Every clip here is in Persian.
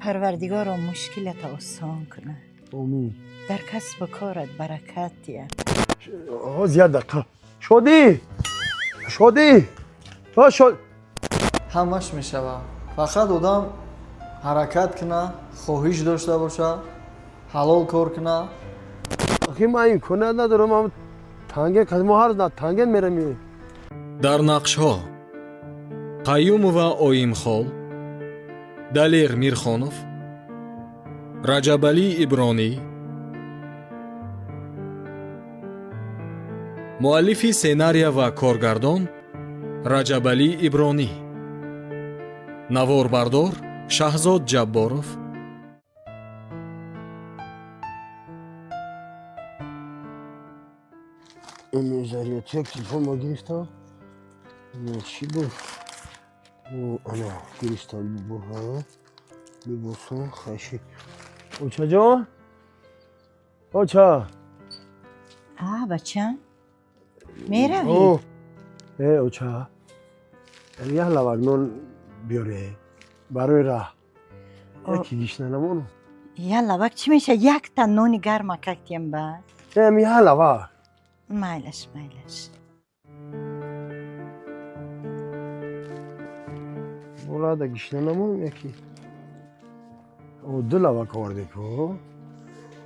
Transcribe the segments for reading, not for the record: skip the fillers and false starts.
پروردگار مشکلت آسان کنه. آمین. در کسب و کارت برکت دیه. آقا زیاد دقیقه شدی شد همش میشوه. فقط آدم حرکت کنه، خواهش داشته باشه، حلال کار کنه. آخی من این کنه ندارم. من تنگه کدوم هر نه تنگه میرم. дар нақшҳо қаюмова оимхол, далер мирхонов, раҷабалӣ ибронӣ, муаллифи сценария ва коргардон раҷабалӣ ибронӣ, наворбардор шаҳзод ҷабборов. این زریعت یک تلفن ما گرفتم. چی بود؟ آنها گرفتم ببوسم خیشی. اوچا جان؟ اوچا بچه میروی؟ اوچا یه لوگنون بیاره برای راه. یکی گیشنه نمونو. یه لوگ چی میشه؟ یک تا نونی گرم ککتیم بعد؟ یه لوگ مایلش Burada gişlenemem ya ki. O dila bak oradaki o.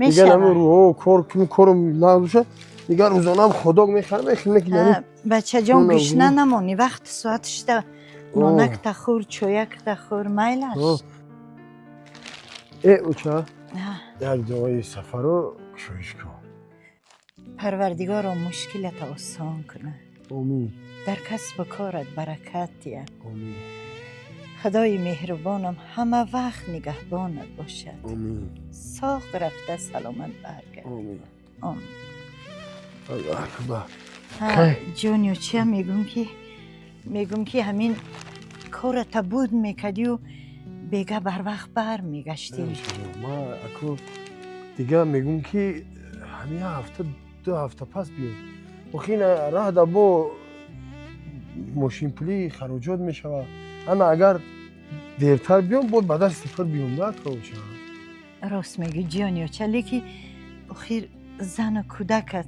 Diğer ama o korkum ne olursa diğer uzanam خودک میخرم خیلی که بچه جان گشنه نمونی وقت ساعتش تا نونک تخور چویک تخور مایلش. اوچا یک جای سفر رو کشش کن. پروردگار مشکلت آسان کنه. آمین. در کسب و کارت برکت دیه. آمین. خدای مهربانم همه وقت نگهبانت باشد. آمین. ساق رفته سلامت برگرد. آمین. آمین. الله اکبر. جانیو چیه میگم که همین کارت بود میکدی و بیگه بر وقت بر میگشتی. ما اکو دیگه میگم که همین هفته 2 هفته پس بیاد. بخین راه دا با ماشین پلی خراجات میشوه. اما اگر دیرتر بیام بود بدر سفر بیام دا کوچه. راست میگی جانیو چلی که بخیر زن و کودکت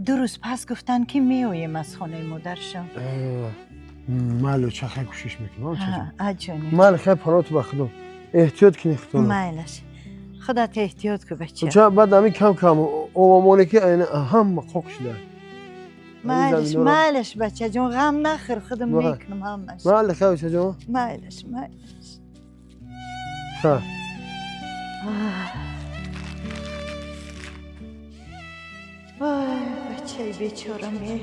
2 روز پس گفتن که میاییم از خانه مادرشان. مالو چه خیلی کوشش میکنم. جانیو مال خیلی پرات بخدم. احتیاط کنی خودم. مایلش خودت احتیاط کو بچه. چه بعد همی کم اومونه که این هم خوک شده. مایلش بچه جون غم نخور خودم میکنم همش. مال خیلی بچه جون. مایلش ها. وای بچه بیچاره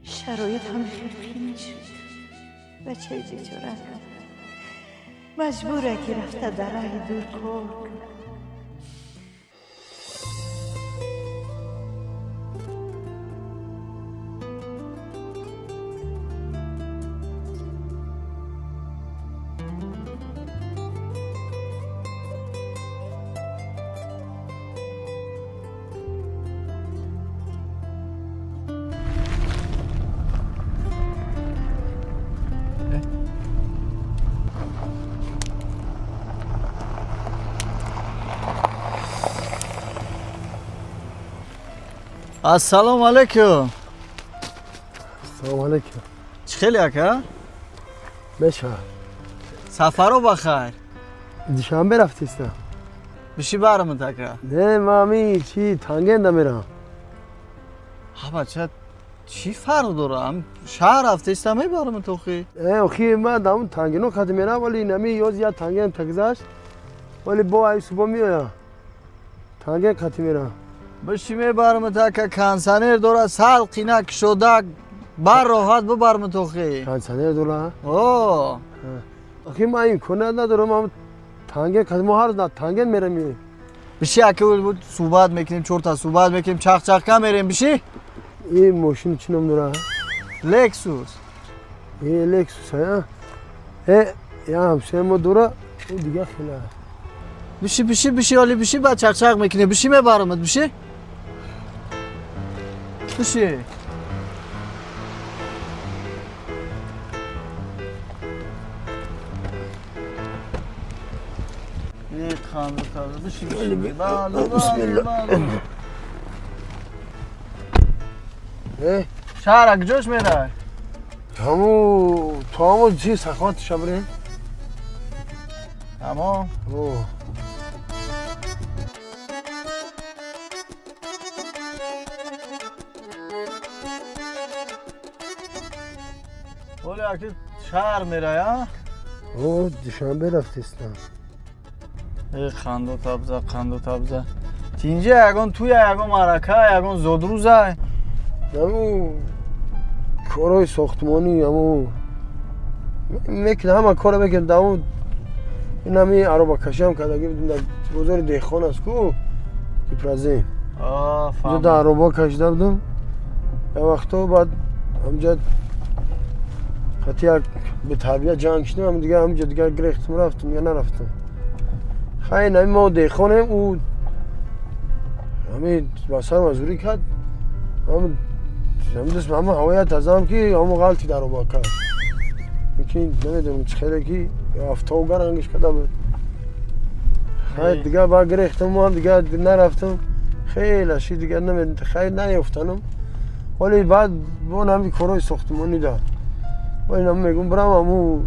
شرایط هم خیلی قین شد. بچه بیچاره مجبوره که رفته در راه دور کار کنه. السلام علیکم. سلام علیکم. چی خیلی اکا؟ بشه. سفر رو بخیر. دوشنبه رفتیستم. بشی برم تکا. نه مامی چی تنگه نمیرم. ها بچه چی فرق دارم؟ شهر رفتیستم ای برم تو خی؟ اخی من دام تنگه نو خاطر میرم ولی نمی یوز یا تنگه تگذشت ولی با ای صبح میایم. تنگه خاطر میرم. بشی میبرم تکا کانسانر داره سال قینک شده بر راحت ببرم تو خی. کانسانر داره؟ اوه. اخی من این کنه ندارم. من تنگه کدوم هر نه تنگه میرم. بشی اکه بود صحبت میکنیم چورتا صحبت میکنیم چخ کم میریم بشی؟ این ماشین چی نام داره؟ لکسوس. لکسوس ها؟ یا همسایه ما دوره اون دیگه خیلی. بشی حالی بشی بعد چخ میکنی بشی میبرمت بشی؟ بشی. یک خانده تازه بشین بله بسم الله. شهر کجاش میره؟ همون چی سخوات شبره؟ تمام اوه ولی اگه شهر میره یا؟ اوه دوشنبه رفتستم. خندو تابزه اینجا یکون توی یکون مرکه یکون زودروزه همون کارهای ساختمانی همون میکنه همه کار میکنه همون این همی عربا کشی هم کرده در بازار دیخان است کو پرازین اینجا در عربا کشیده بودم یه وقتا بعد همجا خطی به طبیعت جنگ شدیم هم دیگه همینجا دیگه گرفتم رفتم یا نرفتم خیلی نمی ما دیخانه او همین بسر مزوری کرد همه هوایت از هم که همه غلطی در رو کرد یکی نمیدونم چه خیلی که افتاو گرنگش کرده بود خیلی دیگه با گرفتم هم دیگه نرفتم خیلی اشی دیگه نمیدونم خیلی نیفتنم ولی بعد با همین کارهای ساختمانی دار ولی هم میگم برم همون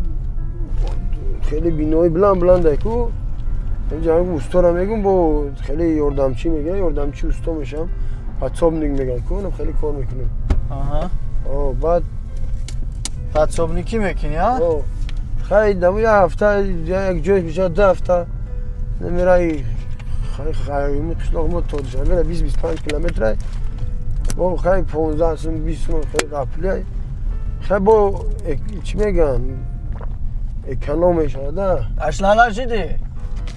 خیلی بینایی بلند که اینجا هم اوستا رو میگم با خیلی یاردمچی میگه یاردمچی اوستا میشم قصابنیک میگن که خیلی کار میکنم بعد قصابنیکی میکنی ها؟ خیلی دمو یه هفته یک جای میشه 2 هفته نمیره خیلی قشلاق ما تا داشتم میره 20-25 کیلومتر با خیلی 15 سن 20 من خیلی قبلی خیلی با چی میگن اکنام میشه ده اشلالا چی دی؟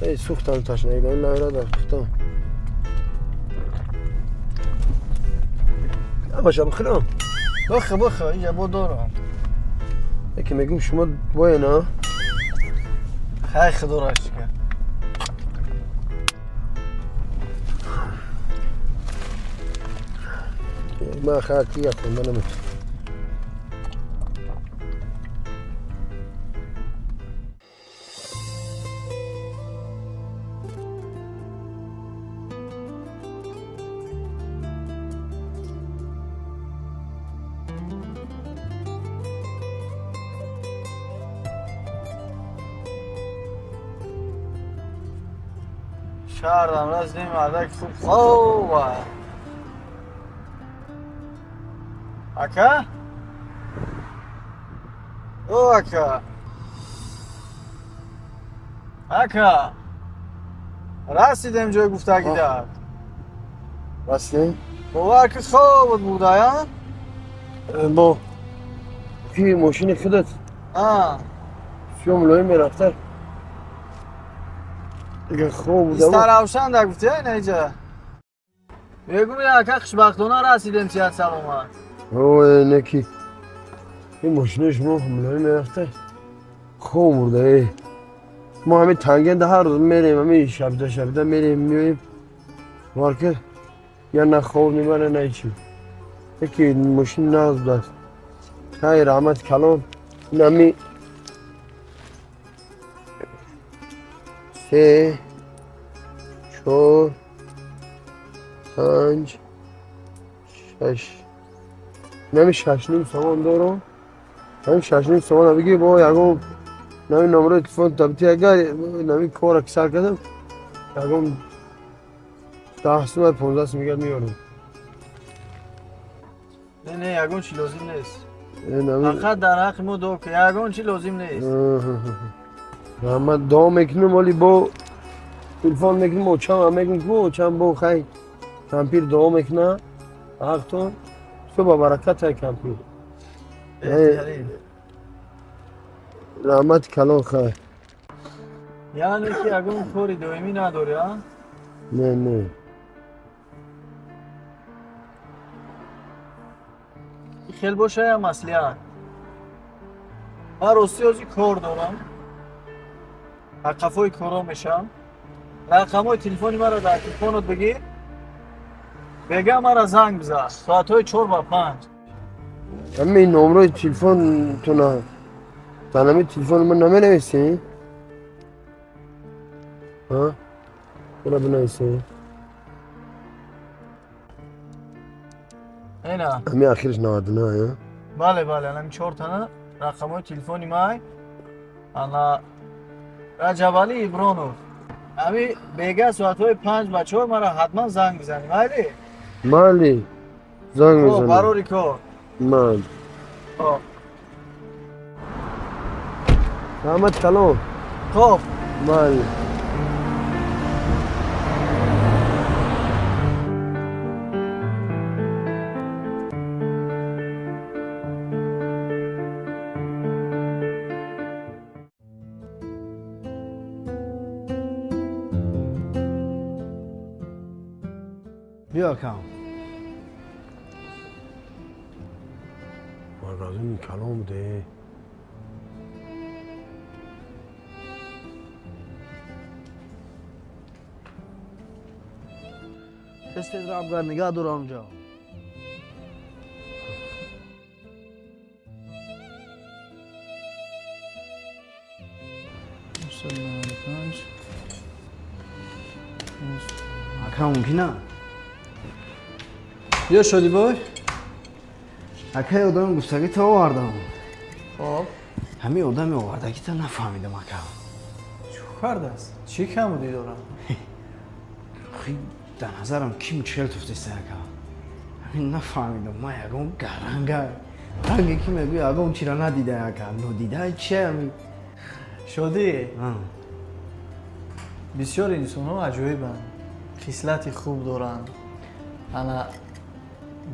ای سوختم تشنه ایدان نمیره در سوختم باشم خیلم بخه اینجا با دارم یکی میگم شما بای نه خیلی خدورش که ما خیلی که یکم من نمیتونم شهرم رسیدیم مردک خوبه اکا؟ او اکا رسیدیم جای گفتگی داد رسیدیم؟ باور که خوب بوده یا؟ با کی ماشین خودت شما ملایم میرفته دیگه خوب بوده ایستا روشن در گفتی های نیجا بگو یا که خوشبختانه رسیدیم سیاد سلامت اوه نکی این ماشین شما ملایم میرفته خوب بوده ما همین تنگنده هر روز میریم همین شبده میریم میویم وارکه یا نه خوب نیمانه نه چی یکی ماشین ناز دست خیلی رحمت کلام نمی 3 4 5 6 نمی 6 نیم سامان دارم همین 6 نیم سامان بگی با یکم نمی نمره تلفن تبتی اگر نمی کار اکسر کردم یکم 10 سوم 15 سوم میگرد میارم نه یکم چی لازم نیست فقط در حق ما دو که یکم چی لازم نیست من دو میکنم ولی با تلفن میکنم و چم میکنم و چم با خیلی کمپیر دو میکنم حقتون صبح برکت های کمپیر رحمت کلان خیلی یعنی که یکم کاری دویمی نداری ها؟ نه خیلی باشه یا مسئله من راستی ازی کار دارم حقفای کارا میشم رقمای تلفنی مرا در تلفنت بگیر بگم مرا زنگ بزن ساعتهای 4 و 5 همین نمره تلفن تو نه تنمی تلفن من نمی نویسی؟ ها برو بنویسه اینا همین آخرش 99 ها بله بله الان 4 تا رقمای تلفنی مای انا رجبالی ابرانوف امی بیگه ساعتهای 5 بچه‌ها مرا حتما زنگ بزنیم هایدی مالی زنگ خب میزنم بروری کو من خب رحمت کلام خب مالی بیا کام مغازه این کلام ده استدرابگر نگاه دور آنجا اکا ممکنه بیا شدی بای اکا آدم گفتگی تا آوردم خب همین آدم آوردگی تا نفهمیدم اکا فرد است چی کم بودی دارم خیلی در نظرم کیم چهل تفتیسته اکا همین نفهمیدم ما یکم گرنگه رنگی که میگوی اگه چی را ندیده اکا ندیده چه همین شدی بسیار انسان ها عجایبن خصلت خوب دارن انا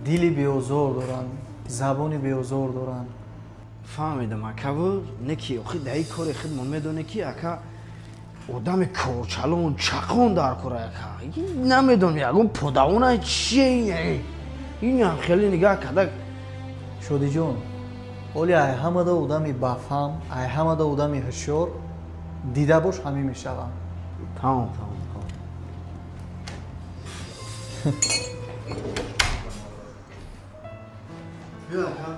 دلی بیازار دارن زبانی بیازار دارن فهمیدم اکا و نکی اخی دهی کاری خودمون میدونه که اکا آدم کورچلون چقون در کره اکا نمیدونم یکم پداونه چیه این هم خیلی نگاه کدک شدی جون ولی ای همه دا آدمی بفهم ای همه دا آدمی هشیار دیده باش همین میشوم تمام بیا اکا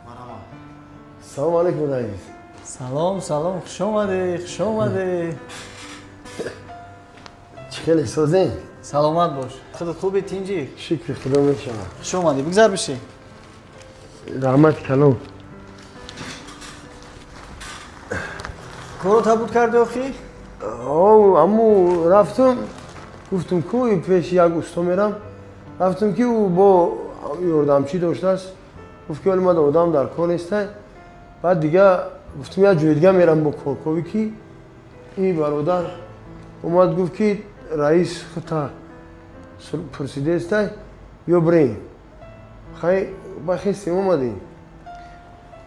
مرحبا سلام علیکم رئیس سلام خوش آمده چخیل سازین سلامت باش خودت خوبی تینجی شکر خدا میشم خوش آمدی بگذر بشی رحمت کلام کارو تبود کرده آخی؟ امو رفتم گفتم که پیش یک استا میرم رفتم که او با یاردمچی داشته است گفت که ولی من آدم در کار نیسته بعد دیگه گفتم یک جای دیگه میرم با کارکوی که این برادر اومد گفت که رئیس خطا پرسیده است یا بریم خیلی بخیستیم اومدیم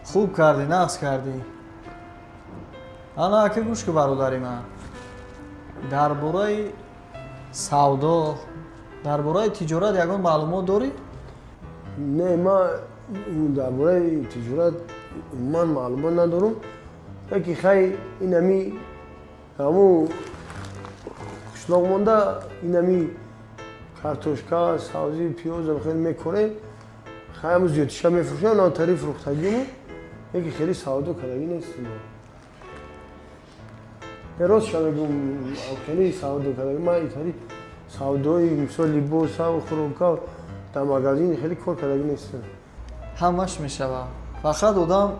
خوب کردی نقص کردی انا اکی گوش که برادری من در برای سودا در برای تجارت یکان معلومات داری؟ نه ما درباره تجارت من معلومات ندارم یکی خیلی این همی همو قشلاق مانده این همی کارتوشکا سبزی پیاز هم خیلی میکنه خیلی همو زیادشا میفروشن آن طریف فروختگیمو یکی خیلی سودا کردگی نیستیم راست شما میگم خیلی سودا کردگی ما اینطوری سودای مثل لباس و خوراکا در مغازین خیلی کار کردگی نیستم همش میشوه فقط آدم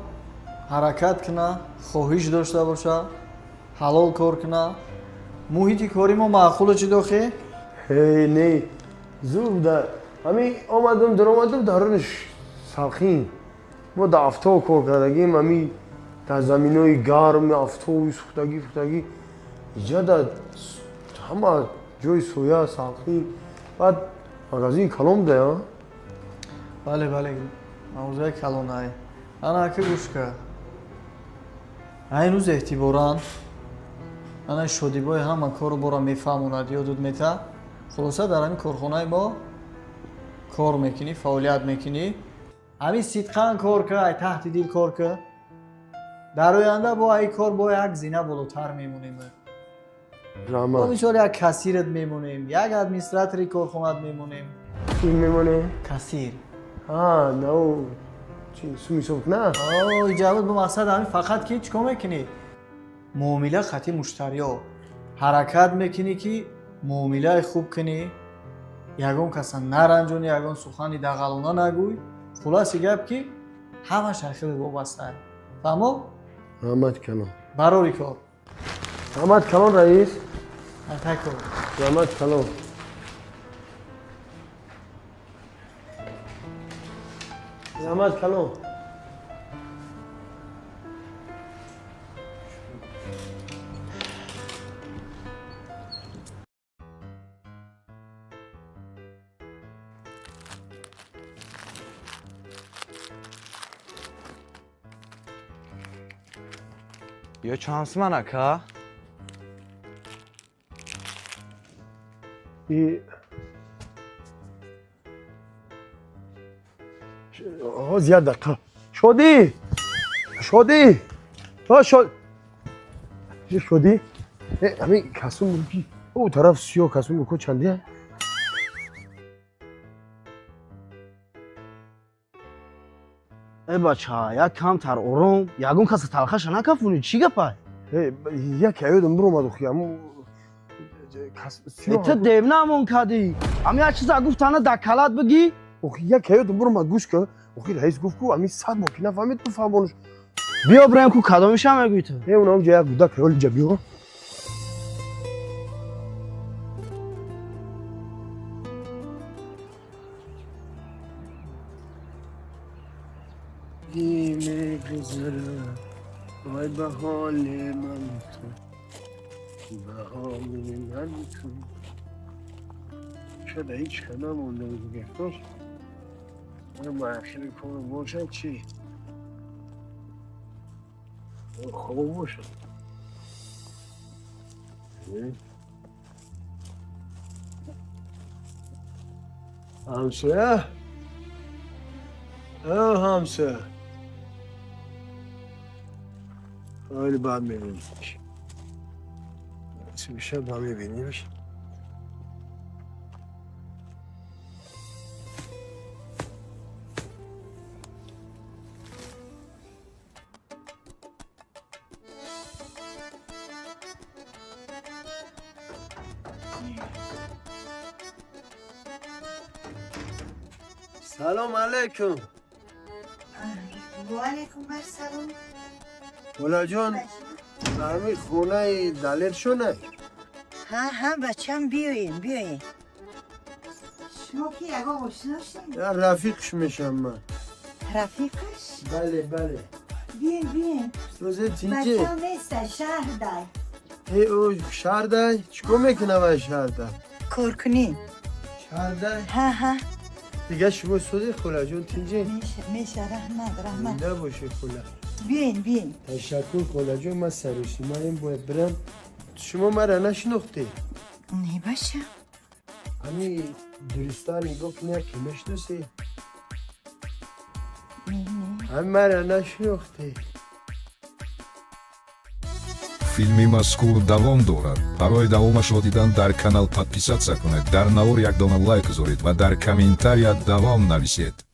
حرکت کنه خواهش داشته باشه حلال کار کنه محیط کاری ما معقوله چی داخل؟ هی نه زور بوده همین آمدم در آمدم درونش سلخین ما در افتا کار کردگیم همین در زمین های گرم افتا و سوختگی اینجا در همه جای سویا سلخین بعد مغازین کلام ده ها بله موضوع کلان های انا اکی گوش که این روز احتیباران انا شدی بای همه کارو برا میفهموند یادود میته خلاصه در همین کارخانه ما کار میکنی فعالیت میکنی همین صدقاً کار که ای تحت دل کار که در آینده با ای کار با یک زینه بالاتر میمونیم با رحمت مثال یک کسیرت میمونیم یک ادمنستراتوری کارخانه میمونیم این میمونه؟ کسیر نه چی سومی صبح نه اجابت به مقصد همین فقط که چیکار میکنی معامله خطی مشتری ها ҳаракат мекунӣ ки муомилаи хуб кунӣ, ягон каса наранҷонӣ, ягон сухани дағалона нагӯй. хулоси гап ки ҳама шахили вобаста. фаҳмо? Rahmat kalon. барори кор. Rahmat kalon rais. Атакор. Rahmat kalon. Rahmat kalon. Yo chansman aka. آقا زیاد دقیقه شدی شدی ها شدی همین کسون بگی او طرف سیاه کسون بگو چندیه ای بچه یک کمتر آرام یگون کسی تلخش نکفونی چی گپای؟ یک ایودم برو اومد خیام تو دیو نمون کدی امی یک چیز گفتنه دکلت بگی؟ یک ایودم برو اومد گوش که رئیس گفت کو امی صد باکی نفهمید تو فهمونش بیا بریم کو کدومش هم میگوی تو اونم جا یک بودک هول جا بیا میگذره وای به حال من تو به حال من تو شده هیچ کنم مونده بود گفتاش من مأخیر کنم باشد چی خوب باشد همسه همسه خیلی بعد میبینیمش چی میشه با میبینیمش سلام علیکم و علیکم السلام مولا جان همین خونه دلیر شونه ها بچم بیاین شما کی اگه آشنا شدید؟ یا رفیقش میشم من رفیقش؟ بله بیاین روزه تینجه بچم نیست شهر دای او شهر دای چکو میکنه باید شهر دای کار کنین شهر دای ها دیگه شما سوزی خولا جون تینجه میشه رحمت زنده باشه خولا بیاین تشکر خولا جون من سروشی من این باید برم شما مرا نشناختی نه باشه همین درستان این گفت نه که نشناسی همین مرا نشناختی филми мазкур давом дорад. Барои давомашро дидан дар канал подписатсия кунед, дар навор як дона лайк гузоред ва дар комментария давом нависед.